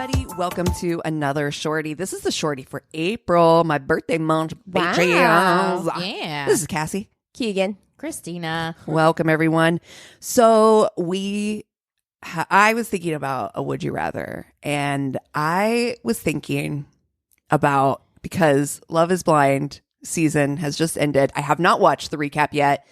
everybody. Welcome to another Shorty. This is the Shorty for April, my birthday month. Wow. Yeah. This is Cassie. Keegan. Christina. Welcome, everyone. So I was thinking about a would you rather, and I was thinking about, because Love is Blind season has just ended. I have not watched the recap yet.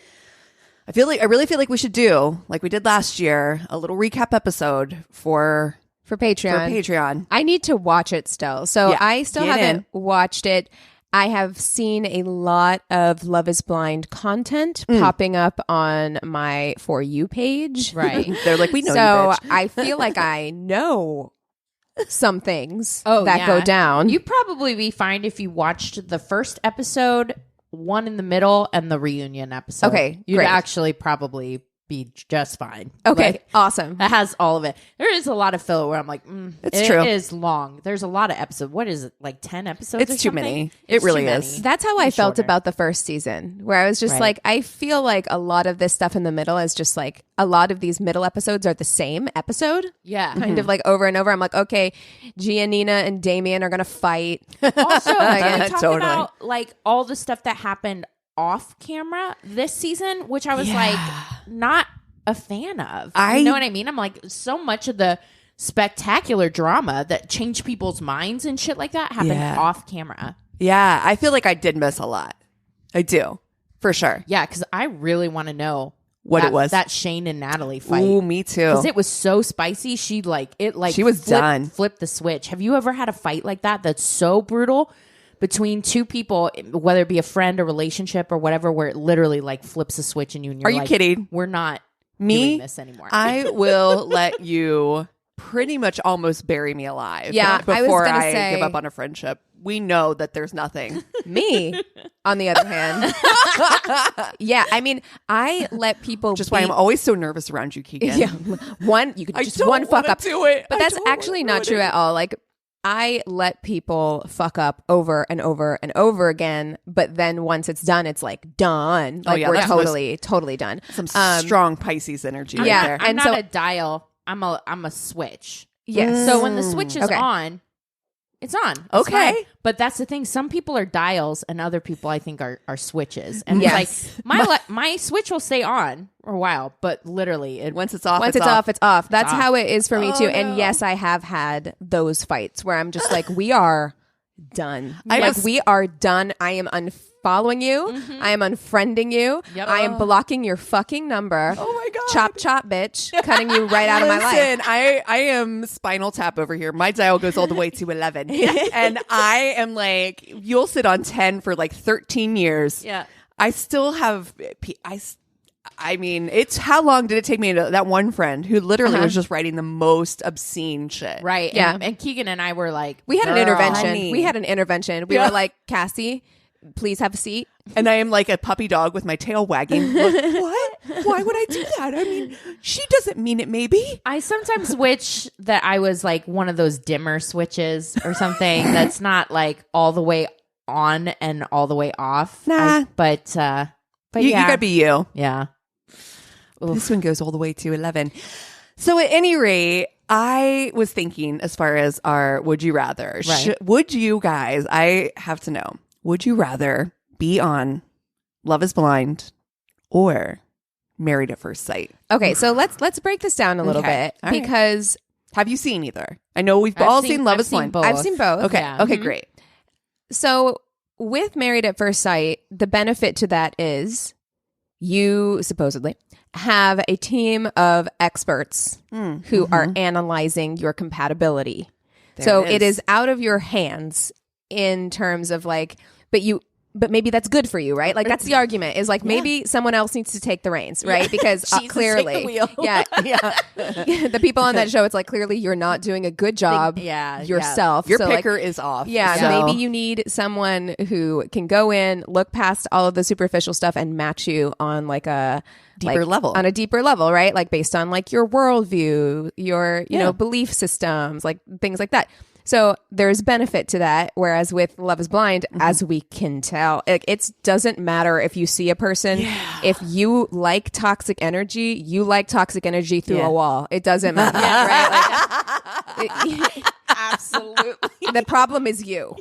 I really feel like we should do, like we did last year, a little recap episode for Patreon. I need to watch it still. So Yeah, I still get haven't watched it. I have seen a lot of Love is Blind content popping up on my For You page. Right. They're like, we know So you, bitch. I feel like I know some things Oh, that yeah. go down. You'd probably be fine if you watched the first episode, one in the middle, and the reunion episode. Okay, You'd great. actually probably be just fine. Okay, But awesome. that has all of it. There is a lot of filler where I'm like, It's true. It is long. There's a lot of episodes. What is it, like 10 episodes? It's or too something? many. It's It really too many. is. That's how I felt Shorter. about the first season, where I was just Right. like, I feel like a lot of this stuff in the middle is just like, a lot of these middle episodes are the same episode. Yeah. Kind of like over and over. I'm like, okay, Giannina and Damien are going to fight. Also, can we talk Totally. about like all the stuff that happened off camera this season, which I was like not a fan of. You know what I mean? I'm like, so much of the spectacular drama that changed people's minds and shit like that happened Yeah. off camera. Yeah, I feel like I did miss a lot. I do, for sure. Yeah, because I really want to know What that, it was. that Shane and Natalie fight. Ooh, me too. Because it was so spicy. She was done. Flipped the switch. Have you ever had a fight like that that's so brutal between two people, whether it be a friend, a relationship, or whatever, where it literally like flips a switch and you're Are you like, kidding? We're not Me? doing this anymore. I will let you pretty much almost bury me alive. Yeah, I was before gonna I say- give up on a friendship. We know that there's nothing. Me, on the other hand. Yeah, I mean, I let people Just why I'm always so nervous around you, Keegan. Yeah, you could I just don't one fuck wanna up. do it. But I that's don't actually wanna not do true it. at all. Like, I let people fuck up over and over and over again, but then once it's done, it's like done. Like, yeah, we're that's totally done. Some strong Pisces energy yeah, right there. I'm and not so- a dial. I'm a switch. Yes. So when the switch is Okay. on, it's on. It's Okay. fine. But that's the thing. Some people are dials and other people I think are switches. And Yes. it's like my switch will stay on for a while, but literally Once it's off, Once it's off, it's off. That's off. how it is for me too. Oh, And no. yes, I have had those fights where I'm just like, we are done. I We are done. I am unfollowing you. I am unfriending you. Yep. I am blocking your fucking number. Oh my God. Chop, chop, bitch. Cutting you right out of my life. Listen, I am spinal tap over here. My dial goes all the way to 11. And I am like, you'll sit on 10 for like 13 years. Yeah. I still have, I mean, it's how long did it take me to that one friend who literally was just writing the most obscene shit. Right. Yeah. And Keegan and I were like, We had an "Girl." intervention. honey. We had an intervention. We Yeah. were like, Cassie, please have a seat. And I am like a puppy dog with my tail wagging. Like, what? Why would I do that? I mean, she doesn't mean it, maybe. I sometimes wish that I was like one of those dimmer switches or something that's not like all the way on and all the way off. Nah. But You yeah. gotta be you. Yeah. This one goes all the way to 11. So at any rate, I was thinking as far as our would you rather. Right. Would you guys, I have to know, would you rather be on Love is Blind or Married at First Sight? Okay, so let's break this down a little Okay. bit All right. because Have you seen either? I know we've I've all seen- seen Love I've is seen Blind. both. I've seen both. Okay. Yeah. Okay, Mhm. great. So with Married at First Sight, the benefit to that is you supposedly have a team of experts who are analyzing your compatibility. There So it it is. is out of your hands in terms of like, but maybe that's good for you, right? Like that's the argument is like maybe someone else needs to take the reins, right? Because She needs to take the clearly, wheel. yeah, the people on that show, it's like clearly you're not doing a good job yeah. yourself. Your So, like, picker is off. yeah, So- maybe you need someone who can go in, look past all of the superficial stuff, and match you on like a Deeper level. on a deeper level, right? Like based on like your worldview, your you know belief systems, like things like that. So there's benefit to that. Whereas with Love is Blind, as we can tell, it doesn't matter if you see a person. If you like toxic energy, you like toxic energy through a wall. It doesn't matter, right? Like, Absolutely. The problem is you.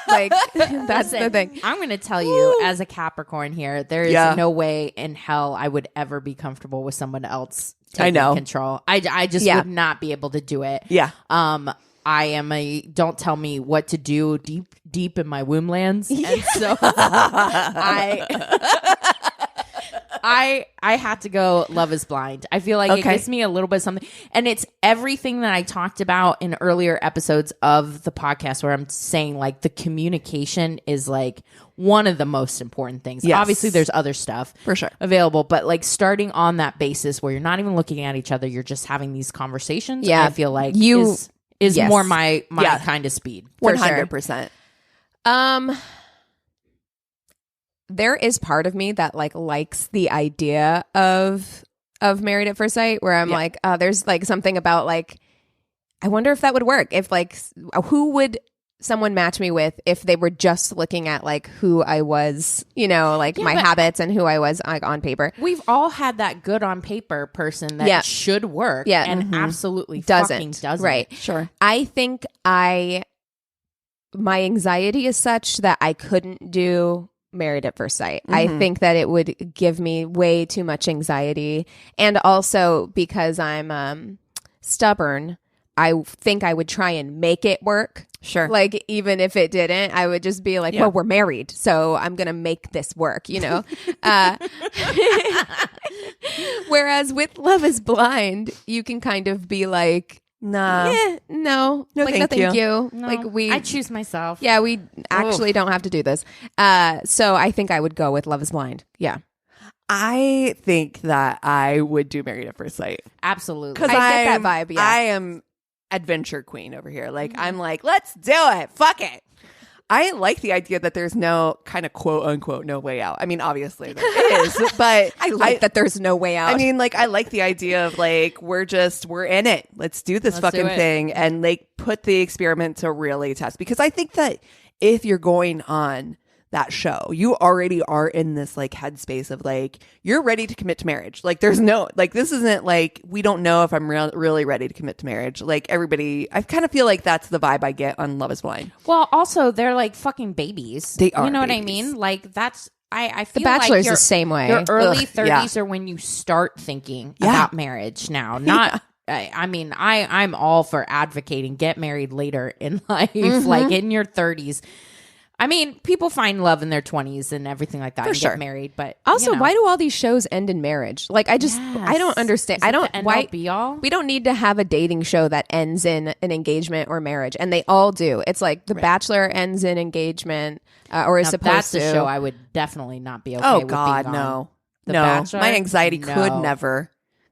Like, that's the thing. I'm going to tell you, as a Capricorn here, there is no way in hell I would ever be comfortable with someone else taking control. I just would not be able to do it. Yeah. I am don't tell me what to do deep in my womb lands. And so I had to go Love is Blind. I feel like it gives me a little bit of something. And it's everything that I talked about in earlier episodes of the podcast where I'm saying like the communication is like one of the most important things. Yes. Obviously there's other stuff for sure available, but like starting on that basis where you're not even looking at each other, you're just having these conversations. Yeah. I feel like is more my kind of speed. 100%. There is part of me that like likes the idea of Married at First Sight, where I'm like, there's like something about like, I wonder if that would work. If like, who would someone match me with if they were just looking at like who I was, you know, like my habits and who I was like on paper. We've all had that good on paper person that should work and absolutely fucking doesn't. Right. Sure. I think my anxiety is such that I couldn't do Married at First Sight. I think that it would give me way too much anxiety. And also because I'm stubborn, I think I would try and make it work. Sure. Like, even if it didn't, I would just be like, well, we're married, so I'm going to make this work, you know? Whereas with Love is Blind, you can kind of be like, no, like, thank you. No, like I choose myself. Yeah, we actually don't have to do this. So I think I would go with Love is Blind. Yeah. I think that I would do Married at First Sight. Absolutely. Because I get that vibe, yeah. I am adventure queen over here. Like, I'm like, let's do it. Fuck it. I like the idea that there's no kind of quote unquote no way out. I mean, obviously there is, but I like that there's no way out. I mean, like, I like the idea of like, we're in it. Let's do this fucking thing and like put the experiment to really test. Because I think that if you're going on that show, you already are in this like headspace of like, you're ready to commit to marriage. Like, there's no, like, this isn't like, we don't know if I'm really ready to commit to marriage. Like, everybody, I kind of feel like that's the vibe I get on Love is Blind. Well, also they're like fucking babies. They are. You know babies. what I mean? Like, that's, I feel The Bachelor like is the same way. Your early Ugh, 30s are when you start thinking about marriage now. Not, I mean, I'm all for advocating get married later in life, like in your 30s. I mean, people find love in their 20s and everything like that and get married, but also, you know. why do all these shows end in marriage? Like, I don't understand. I don't why be all? We don't need to have a dating show that ends in an engagement or marriage, and they all do. It's like The Bachelor ends in engagement or is supposed that's to. That's a show I would definitely not be okay Oh with God, being on. no. The no. Bachelor? My anxiety No.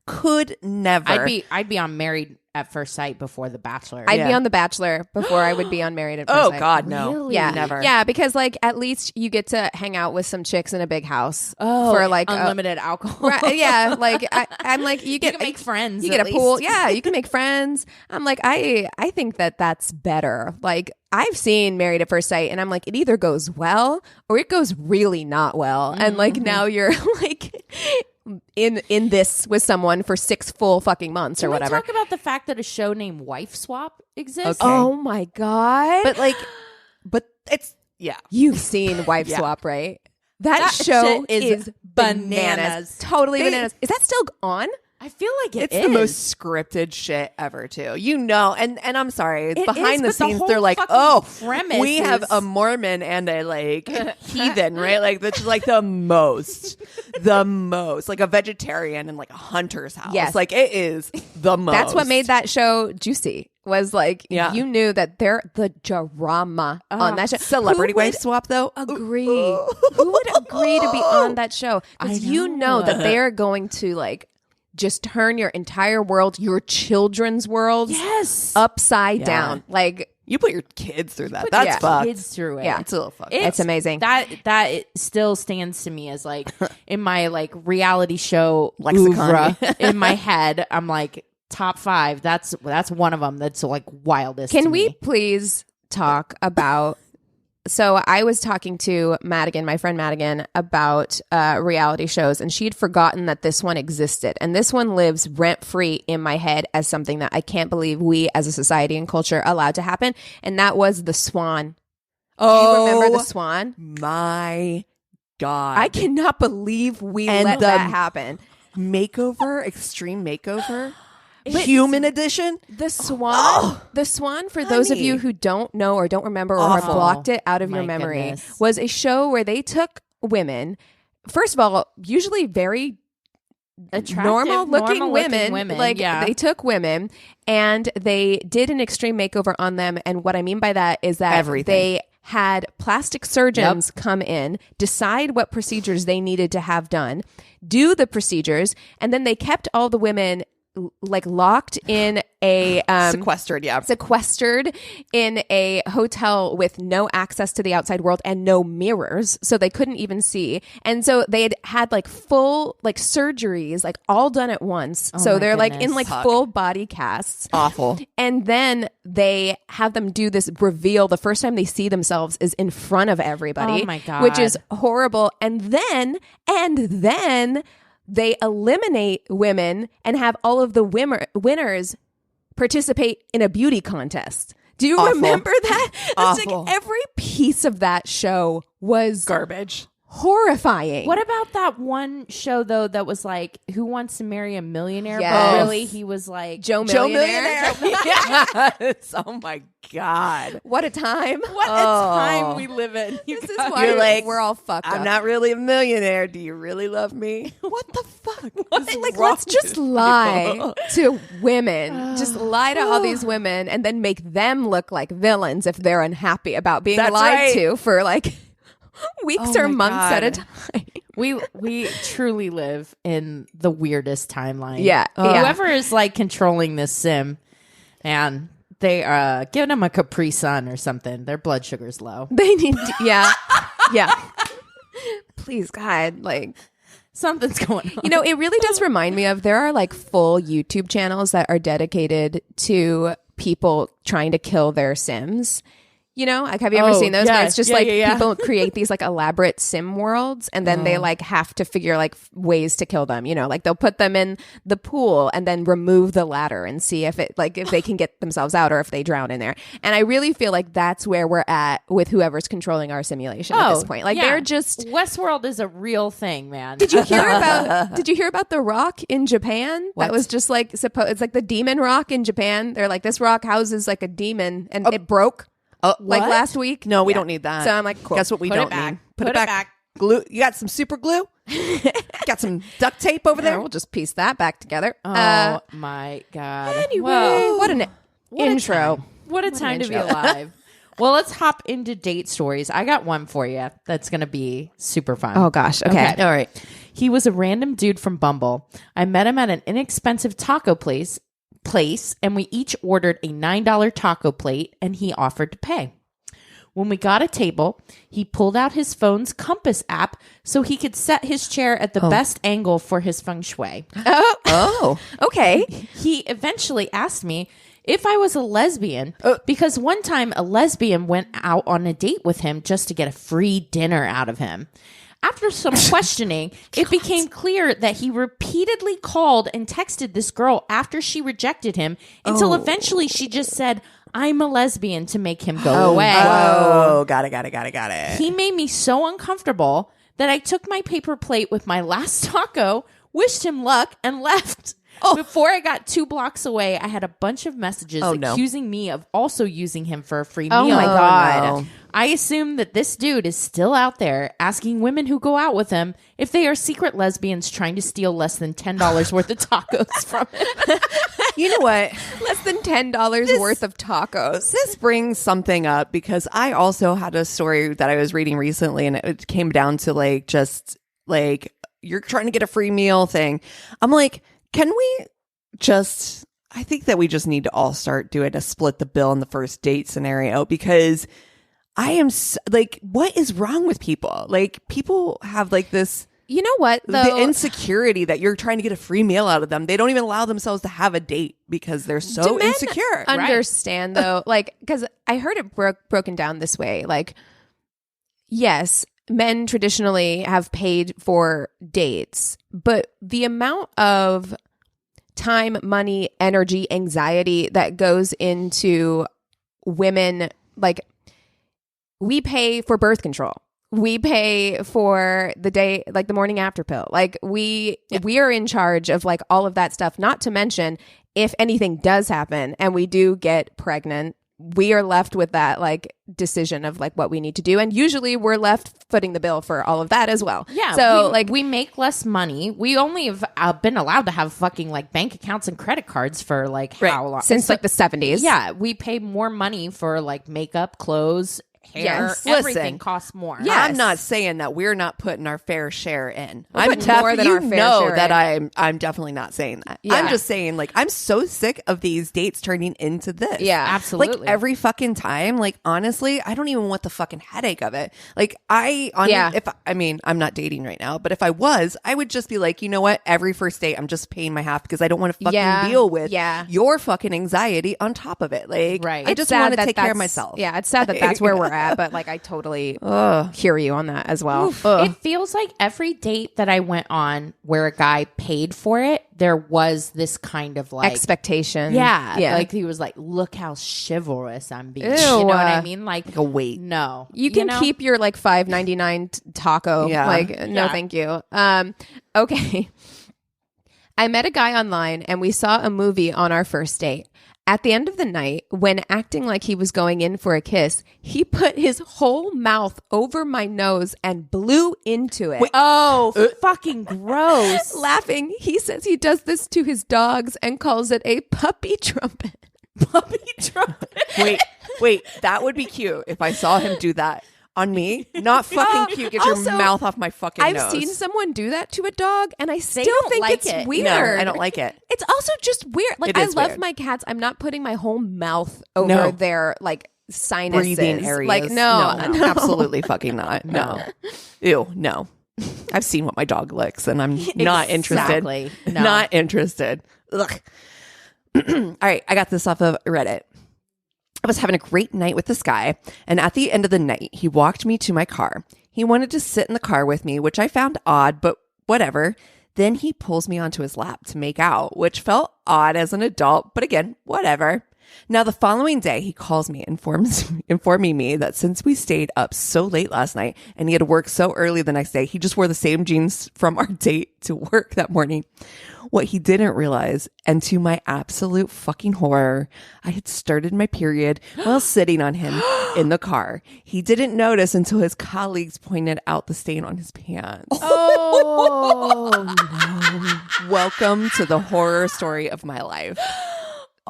could never. I'd be on Married at First Sight before The Bachelor. I'd be on The Bachelor before I would be on Married at First Oh Sight. God, no. Really? Yeah, Never. Yeah, because like at least you get to hang out with some chicks in a big house for like unlimited alcohol. Right, yeah, like I'm like you can make friends. You get at a pool. least. Yeah, you can make friends. I'm like I think that's better. Like I've seen Married at First Sight, and I'm like it either goes well or it goes really not well, and like now you're like in this with someone for 6 full fucking months or whatever. Can we talk about the fact that a show named Wife Swap exists? Okay. Oh my God. But it's You've seen Wife Swap, right? That show shit is bananas. Totally bananas. Is that still on? I feel like it's the most scripted shit ever too. You know, and I'm sorry, behind the scenes they're like, oh, we have a Mormon and a like heathen, right? Like that's like the most, like a vegetarian and like a hunter's house. Yes. Like it is the most. That's what made that show juicy. Was like you knew that the drama on that show. Celebrity Wife Swap though. Agree. Who would agree to be on that show? Because you know that they're going to like just turn your entire world, your children's world, upside down. Like you put your kids through that. That's fucked. Kids through it. Yeah, it's a little fucked. It's amazing. That it still stands to me as like in my like reality show lexicon oeuvre, in my head. I'm like top 5. That's one of them. That's like wildest. Can to we me. please talk about So I was talking to Madigan, my friend Madigan, about reality shows, and she had forgotten that this one existed. And this one lives rent-free in my head as something that I can't believe we as a society and culture allowed to happen. And that was The Swan. Oh, do you remember The Swan? My God. I cannot believe we let that happen. Makeover, Extreme Makeover. Human edition. The Swan, for those of you who don't know or don't remember or have blocked it out of your memory, was a show where they took women, first of all, usually very attractive, normal looking women. They took women and they did an extreme makeover on them. And what I mean by that is that they had plastic surgeons come in, decide what procedures they needed to have done, do the procedures, and then they kept all the women like locked in a sequestered in a hotel with no access to the outside world and no mirrors, so they couldn't even see. And so they had like full like surgeries like all done at once. So they're like in like full body casts. Awful. And then they have them do this reveal. The first time they see themselves is in front of everybody. Oh my God. Which is horrible. And then they eliminate women and have all of the winners participate in a beauty contest. Do you remember that? It's like every piece of that show was garbage. Horrifying. What about that one show though that was like Who Wants to Marry a Millionaire? Yes. But really he was like Joe Millionaire. Yes. Oh my God. What a time. What a time we live in. This is why like, we're all fucked up. I'm not really a millionaire. Do you really love me? What the fuck? Like, let's just lie to women. Just lie to all these women and then make them look like villains if they're unhappy about being lied to for like weeks or months at a time. We truly live in the weirdest timeline. Yeah. Whoever is like controlling this sim, and they giving them a Capri Sun or something. Their blood sugar's low. They need to, yeah. Please, God, like something's going on. You know, it really does remind me of there are like full YouTube channels that are dedicated to people trying to kill their Sims. You know, like, have you ever seen those? Where it's just people create these like elaborate sim worlds and then they like have to figure like ways to kill them. You know, like they'll put them in the pool and then remove the ladder and see if it like if they can get themselves out or if they drown in there. And I really feel like that's where we're at with whoever's controlling our simulation at this point. Like they're just Westworld is a real thing, man. Did you hear about the rock in Japan? What? That was just like it's like the demon rock in Japan. They're like, this rock houses like a demon and it broke. Like last week? No, we don't need that. So I'm like, cool. Guess what we don't need? Put it back. Glue. You got some super glue? Got some duct tape over there? We'll just piece that back together. Oh my God. Anyway, what an intro. What a time to be alive. Well, let's hop into date stories. I got one for you that's going to be super fun. Oh gosh. Okay. All right. He was a random dude from Bumble. I met him at an inexpensive taco place and we each ordered a $9 taco plate and he offered to pay. When we got a table, he pulled out his phone's compass app so he could set his chair at the best angle for his feng shui. Oh, okay. He eventually asked me if I was a lesbian because one time a lesbian went out on a date with him just to get a free dinner out of him. After some questioning, it became clear that he repeatedly called and texted this girl after she rejected him until eventually she just said, I'm a lesbian, to make him go away. Oh, got it. He made me so uncomfortable that I took my paper plate with my last taco, wished him luck, and left. Before I got 2 blocks away, I had a bunch of messages accusing me of also using him for a free meal. Oh my God. No. I assume that this dude is still out there asking women who go out with him if they are secret lesbians trying to steal less than $10 worth of tacos from him. You know what? Less than $10 worth of tacos. This brings something up because I also had a story that I was reading recently and it came down to like just like you're trying to get a free meal thing. I'm like, can we just, I think that we just need to all start doing a split the bill in the first date scenario because I am like, what is wrong with people? Like people have like this, you know what, the insecurity that you're trying to get a free meal out of them. They don't even allow themselves to have a date because they're so insecure. Understand though, like, because I heard it broken down this way. Like yes, men traditionally have paid for dates, but the amount of time, money, energy, anxiety that goes into women, like we pay for birth control. We pay for the day, like the morning after pill. Like we are in charge of like all of that stuff. Not to mention, if anything does happen and we do get pregnant, we are left with that like decision of like what we need to do, and usually we're left footing the bill for all of that as well. Yeah, so we make less money. We only have been allowed to have fucking like bank accounts and credit cards for like how long? Since like the 70s. Yeah, we pay more money for like makeup, clothes, hair, Yes. everything Listen, costs more. Yeah, I'm not saying that we're not putting our fair share in. We're I'm putting more than you our fair know share that in. I'm definitely not saying that. Yeah. I'm just saying like I'm so sick of these dates turning into this. Yeah, absolutely. Like every fucking time. Like honestly, I don't even want the fucking headache of it. Like I'm not dating right now, but if I was, I would just be like, you know what? Every first date, I'm just paying my half because I don't want to fucking deal with your fucking anxiety on top of it. Like, right. I just want to take care of myself. Yeah, it's sad that that's where we're at, but like I totally hear you on that as well. It feels like every date that I went on where a guy paid for it, there was this kind of like expectation. Yeah. Like he was like, look how chivalrous I'm being. Ew. You know what I mean? Like a wait. No. You can keep your like $5.99 taco. Yeah. Like, no, thank you. Okay. I met a guy online and we saw a movie on our first date. At the end of the night, when acting like he was going in for a kiss, he put his whole mouth over my nose and blew into it. Fucking gross. Laughing, he says he does this to his dogs and calls it a puppy trumpet. Puppy trumpet. Wait, that would be cute if I saw him do that on me. Not fucking cute. Get Also, your mouth off my fucking nose. I've seen someone do that to a dog, and I still don't think like it's it. weird. No, I don't like it. It's also just weird. Like, It I is love weird. my cats. I'm not putting my whole mouth over No. their like sinuses. Breathing areas. Like, no, absolutely fucking not. No. Ew, no. I've seen what my dog licks, and I'm not interested. Exactly. No. Not interested. Ugh. All right, I got this off of Reddit. I was having a great night with this guy, and at the end of the night, he walked me to my car. He wanted to sit in the car with me, which I found odd, but whatever. Then he pulls me onto his lap to make out, which felt odd as an adult, but again, whatever. Now, the following day, he calls me, informing me that since we stayed up so late last night and he had to work so early the next day, he just wore the same jeans from our date to work that morning. What he didn't realize, and to my absolute fucking horror, I had started my period while sitting on him in the car. He didn't notice until his colleagues pointed out the stain on his pants. Oh, no. Welcome to the horror story of my life.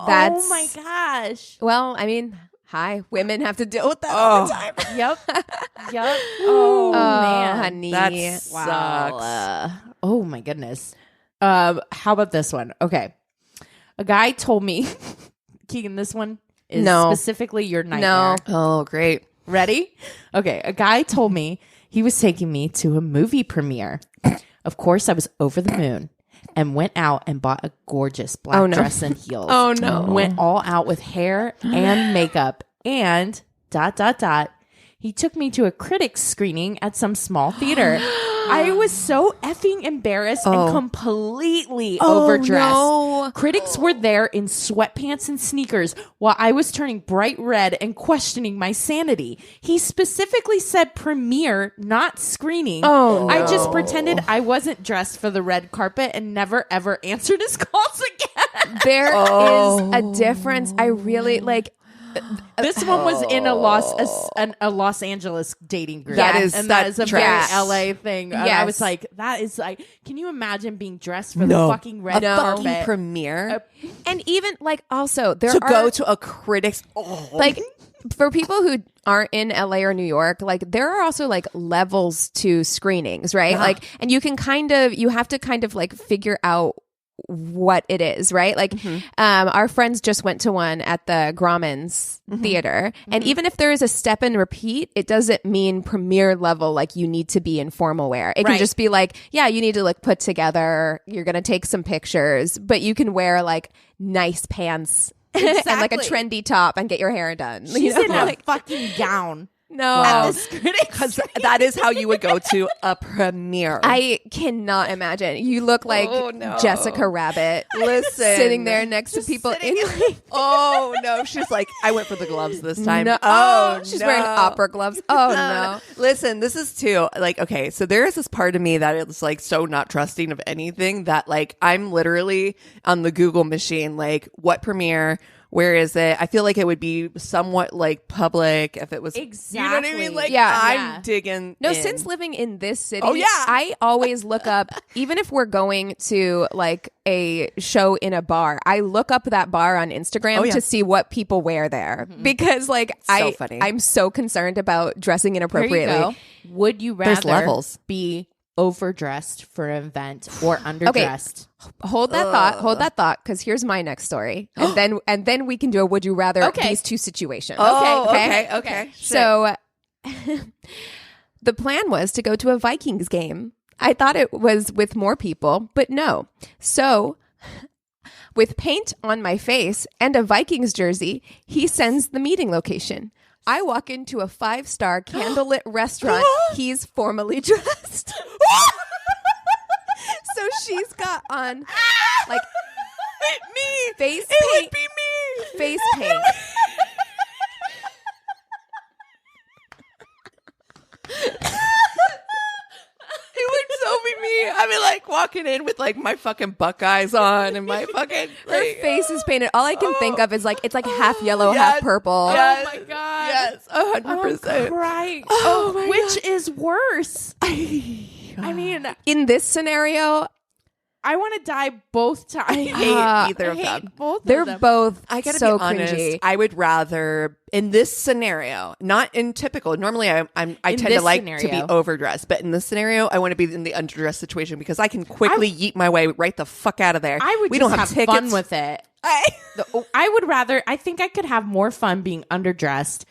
That's oh my gosh. Well, I mean, hi, women have to deal with that all the time. Yep. Oh, man. Honey, That sucks. Oh my goodness. How about this one? Okay. A guy told me, Keegan, this one is specifically your nightmare. Oh, great. Ready? Okay. A guy told me he was taking me to a movie premiere. Of course, I was over the moon and went out and bought a gorgeous black dress and heels. Oh, no. Went all out with hair and makeup and ... He took me to a critics screening at some small theater. I was so effing embarrassed and completely overdressed. No. Critics were there in sweatpants and sneakers while I was turning bright red and questioning my sanity. He specifically said premiere, not screening. Oh, no. I just pretended I wasn't dressed for the red carpet and never ever answered his calls again. There is a difference. I really like. This one was in a Los Angeles dating group. That is a trash. very LA thing. And I Yes. was like, that is like, can you imagine being dressed for the fucking red A carpet? fucking premiere And even like also there to are go to a critics. like for people who aren't in LA or New York, like there are also like levels to screenings, right? Yeah. Like, and you have to kind of like figure out what it is, right? Like, our friends just went to one at the Grauman's theater, and even if there is a step and repeat, it doesn't mean premiere level. Like you need to be in formal wear. It can just be like, yeah, you need to look put together. You're gonna take some pictures, but you can wear like nice pants and like a trendy top and get your hair done. She's in a like, fucking gown. No. Because that is how you would go to a premiere. I cannot imagine. You look like Jessica Rabbit. Listen. Sitting there next to people. Oh, no. She's like, I went for the gloves this time. No. She's wearing opera gloves. Oh, no. Listen, this is too, like, okay, so there is this part of me that is like so not trusting of anything that like I'm literally on the Google machine, like, what premiere? Where is it? I feel like it would be somewhat like public if it was. Exactly. You know what I mean? Like, I'm digging. No, in. since living in this city, yeah. I always look up, even if we're going to like a show in a bar, I look up that bar on Instagram to see what people wear there. Because like, I'm so concerned about dressing inappropriately. There you go. Would you rather levels. be overdressed for an event or underdressed? Hold that thought, because here's my next story, and then we can do a would you rather these two situations. Okay. So the plan was to go to a Vikings game. I thought it was with more people, but no. So with paint on my face and a Vikings jersey, he sends the meeting location. I walk into a 5-star candlelit restaurant. He's formally dressed. So she's got on like me face it paint. Would be me. Face paint. It would so be me. I mean, like walking in with like my fucking Buckeyes on and my fucking Her face is painted. All I can think of is like it's like half yellow, half purple. Yes, oh my god! Yes, 100%. I'm crying. Oh my Which is worse? I mean, in this scenario, I want to die both times. I hate either of them. Both they're of them. both I gotta so be honest. cringy. I would rather in this scenario, not in typical. Normally, I tend to this like scenario. to be overdressed, but in this scenario, I want to be in the underdressed situation because I can quickly yeet my way right the fuck out of there. I would we just don't have tickets. fun with it. I would rather. I think I could have more fun being underdressed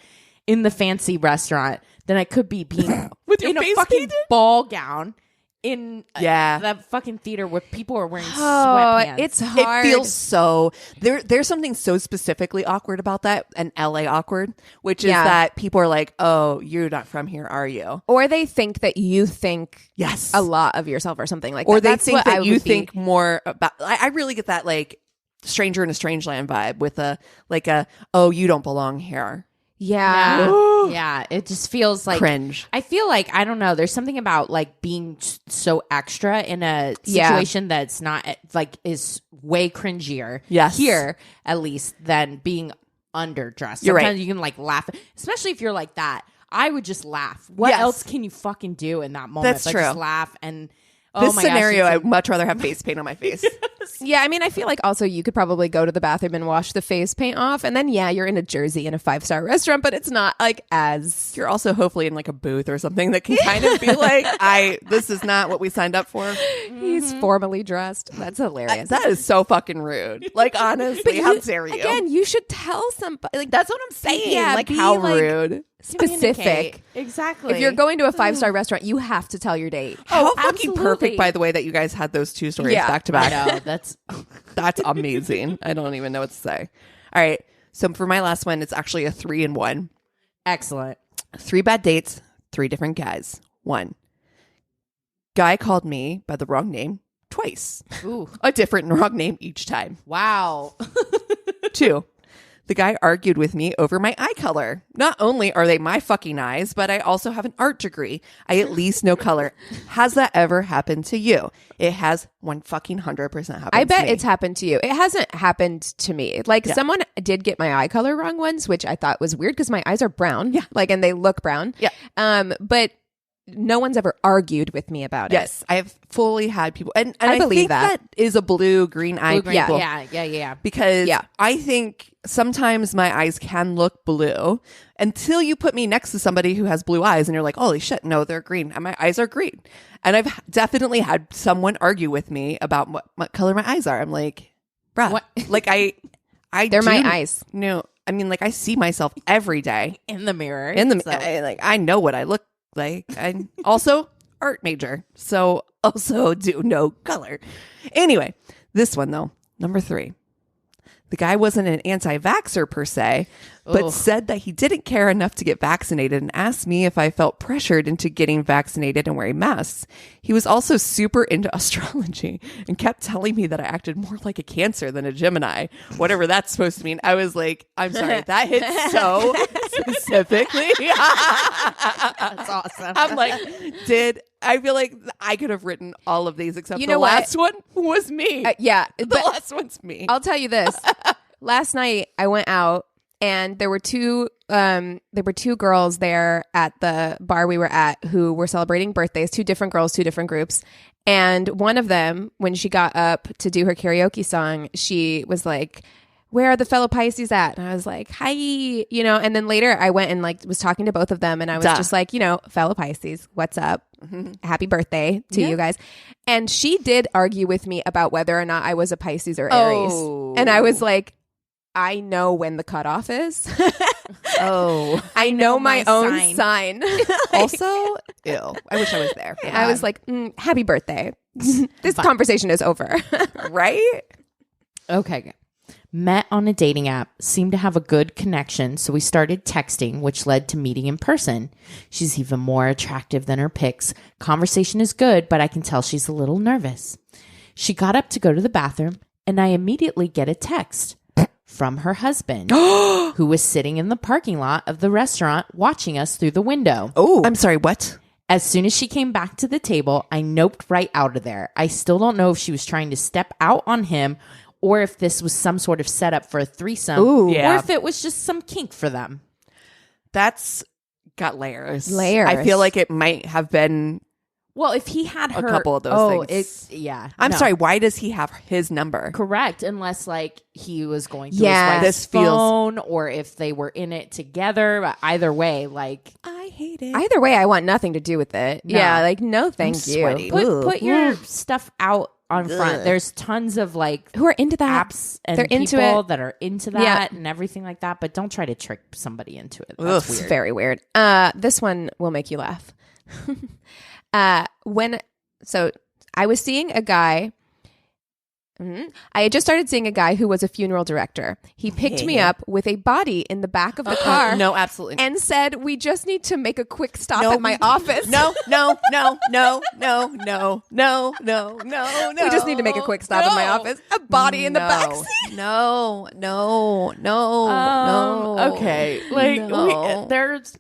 in the fancy restaurant than I could be being With your in a face fucking painted? ball gown in Yeah. the fucking theater where people are wearing Oh, sweatpants. it's hard. It feels so there's something so specifically awkward about that, and LA awkward, which is that people are like, oh, you're not from here, are you? Or they think that you think Yes. a lot of yourself or something like Or that. they That's think what that I you would be. think more about I really get that like stranger in a strange land vibe with a oh, you don't belong here. Yeah. yeah, it just feels like Cringe. I feel like I don't know. There's something about like being so extra in a situation that's not like is way cringier. Yes. Here at least than being underdressed. You're Sometimes right. you can like laugh, especially if you're like that. I would just laugh. What Yes. else can you fucking do in that moment? That's but true. Just laugh and. This Oh my scenario, gosh, I'd much rather have face paint on my face. Yeah, I mean, I feel like also you could probably go to the bathroom and wash the face paint off, and then you're in a jersey in a 5-star restaurant, but it's not like as You're also hopefully in like a booth or something that can kind of be like, this is not what we signed up for. he's formally dressed. That's hilarious. That is so fucking rude. Like, honestly, how dare you? Again, you should tell somebody. Like That's what I'm saying. Yeah, like, be how like- rude. specific. Communicate. Exactly. If you're going to a 5-star restaurant, you have to tell your date. How fucking absolutely. perfect, by the way, that you guys had those two stories back to I back. know That's amazing. I don't even know what to say. All right. So for my last one, it's actually a 3-in-1. excellent. 3 bad dates, 3 different guys. 1. Guy called me by the wrong name twice. Ooh, A different wrong name each time. wow. 2. The guy argued with me over my eye color. Not only are they my fucking eyes, but I also have an art degree. I at least know color. Has that ever happened to you? It has 100% happened I to bet me. it's happened to you. It hasn't happened to me. Like someone did get my eye color wrong once, which I thought was weird because my eyes are brown. Yeah. Like, and they look brown. Yeah. But no one's ever argued with me about it. Yes, I have fully had people, and I believe think that. is a blue-green eye Blue-green. people. Yeah. Because Yeah. I think sometimes my eyes can look blue until you put me next to somebody who has blue eyes and you're like, holy shit, no, they're green. And my eyes are green. And I've definitely had someone argue with me about what color my eyes are. I'm like, bruh, What? like They're my eyes. No, I mean, like I see myself every day In the mirror. in the, so- I know what I look like. I'm also art major. So also do no color. Anyway, this one though, number 3. The guy wasn't an anti-vaxxer per se, but said that he didn't care enough to get vaccinated and asked me if I felt pressured into getting vaccinated and wearing masks. He was also super into astrology and kept telling me that I acted more like a Cancer than a Gemini, whatever that's supposed to mean. I was like, I'm sorry, that hits so specifically. That's awesome. I'm like, I feel like I could have written all of these except You the know what? last one was me. The last one's me. I'll tell you this. Last night I went out and there were two girls there at the bar we were at who were celebrating birthdays, two different girls, two different groups. And one of them, when she got up to do her karaoke song, she was like, "Where are the fellow Pisces at?" And I was like, "Hi," and then later I went and like was talking to both of them and I was just like, fellow Pisces, what's up? Happy birthday to you guys. And she did argue with me about whether or not I was a Pisces or Aries. And I was like, I know when the cutoff is. I know my own sign. Also, ew. I wish I was there. I was like, happy birthday. This conversation is over. Right? Okay. Met on a dating app, seemed to have a good connection, so we started texting, which led to meeting in person. She's even more attractive than her pics. Conversation is good, but I can tell she's a little nervous. She got up to go to the bathroom, and I immediately get a text from her husband, who was sitting in the parking lot of the restaurant watching us through the window. Oh, I'm sorry, what? As soon as she came back to the table, I noped right out of there. I still don't know if she was trying to step out on him or if this was some sort of setup for a threesome, or if it was just some kink for them. That's got layers. I feel like it might have been. Well, if he had a couple of those things. I'm sorry. Why does he have his number? Correct, unless like he was going through his wife's phone, or if they were in it together. But either way, like I hate it. Either way, I want nothing to do with it. No. Yeah, like no, thank you. Put your stuff out on front. There's tons of like who are into that apps and people that are into that and everything like that. But don't try to trick somebody into it. That's weird. It's very weird. This one will make you laugh. So I was seeing a guy. I had just started seeing a guy who was a funeral director. He picked me up with a body in the back of the car. No, absolutely not. And said, "We just need to make a quick stop at my office." No. We just need to make a quick stop at my office. A body in the back seat. No. Okay. Like there's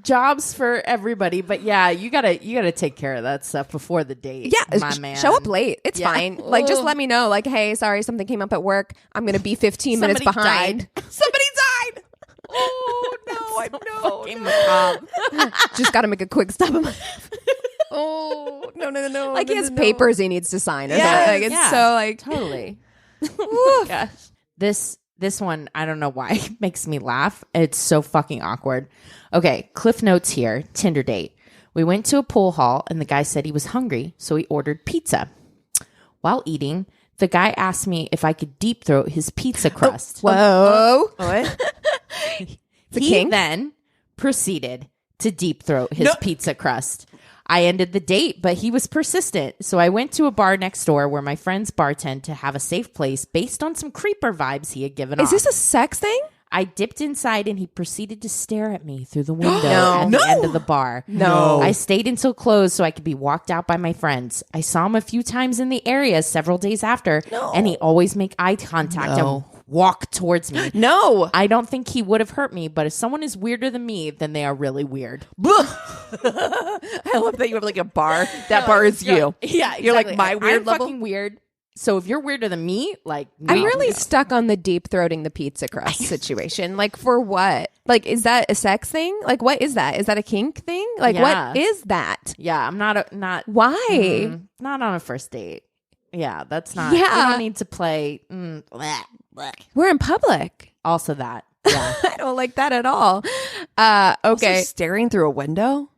jobs for everybody, but you gotta take care of that stuff before the date. Yeah, my man. Show up late. It's fine. Like, just let me know. Like, hey, sorry, something came up at work. I'm gonna be 15 minutes behind. Somebody died. Oh no! I know. Fucking macabre. Just gotta make a quick stop at my. Oh no! Like he has papers he needs to sign. Or something. Like it's so like totally. Gosh, this one I don't know why makes me laugh. It's so fucking awkward. Okay, cliff notes here. Tinder date. We went to a pool hall and the guy said he was hungry, so he ordered pizza. While eating, the guy asked me if I could deep throat his pizza crust. Whoa! What? He then proceeded to deep throat his pizza crust. I ended the date, but he was persistent. So I went to a bar next door where my friends bartend to have a safe place based on some creeper vibes he had given off. Is this a sex thing? I dipped inside and he proceeded to stare at me through the window at the end of the bar. No. I stayed until closed so I could be walked out by my friends. I saw him a few times in the area several days after, and he always make eye contact and walk towards me. No. I don't think he would have hurt me, but if someone is weirder than me, then they are really weird. I love that you have like a bar. That bar is you. Yeah, exactly. You're like my weird I'm level. fucking weird. So if you're weirder than me, like I'm really stuck on the deep throating the pizza crust situation. Like for what? Like is that a sex thing? Like what is that? Is that a kink thing? Like what is that? Yeah, I'm not. Why? Not on a first date. Yeah, that's not. Yeah, we don't need to play. We're in public. Also that. Yeah, I don't like that at all. Okay, also staring through a window.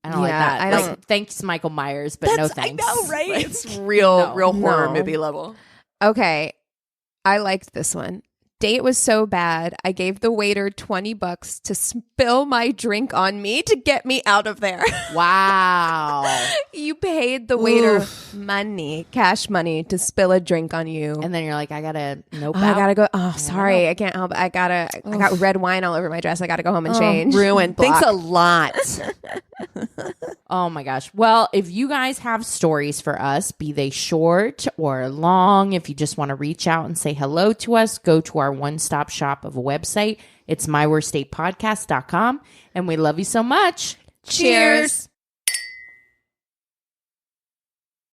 I don't like that. I don't. Thanks, Michael Myers, but no thanks. I know, right? It's real horror movie level. Okay, I liked this one. Date was so bad, I gave the waiter $20 to spill my drink on me to get me out of there. Wow. You paid the waiter money, cash money, to spill a drink on you. And then you're like, I gotta nope. I gotta go. Oh, sorry, I can't help it. I got red wine all over my dress. I gotta go home and change. Ruined. Thanks a lot. Oh my gosh. Well, if you guys have stories for us, be they short or long, if you just want to reach out and say hello to us, go to our one-stop shop of a website. It's myworstdatepodcast.com. And we love you so much. Cheers.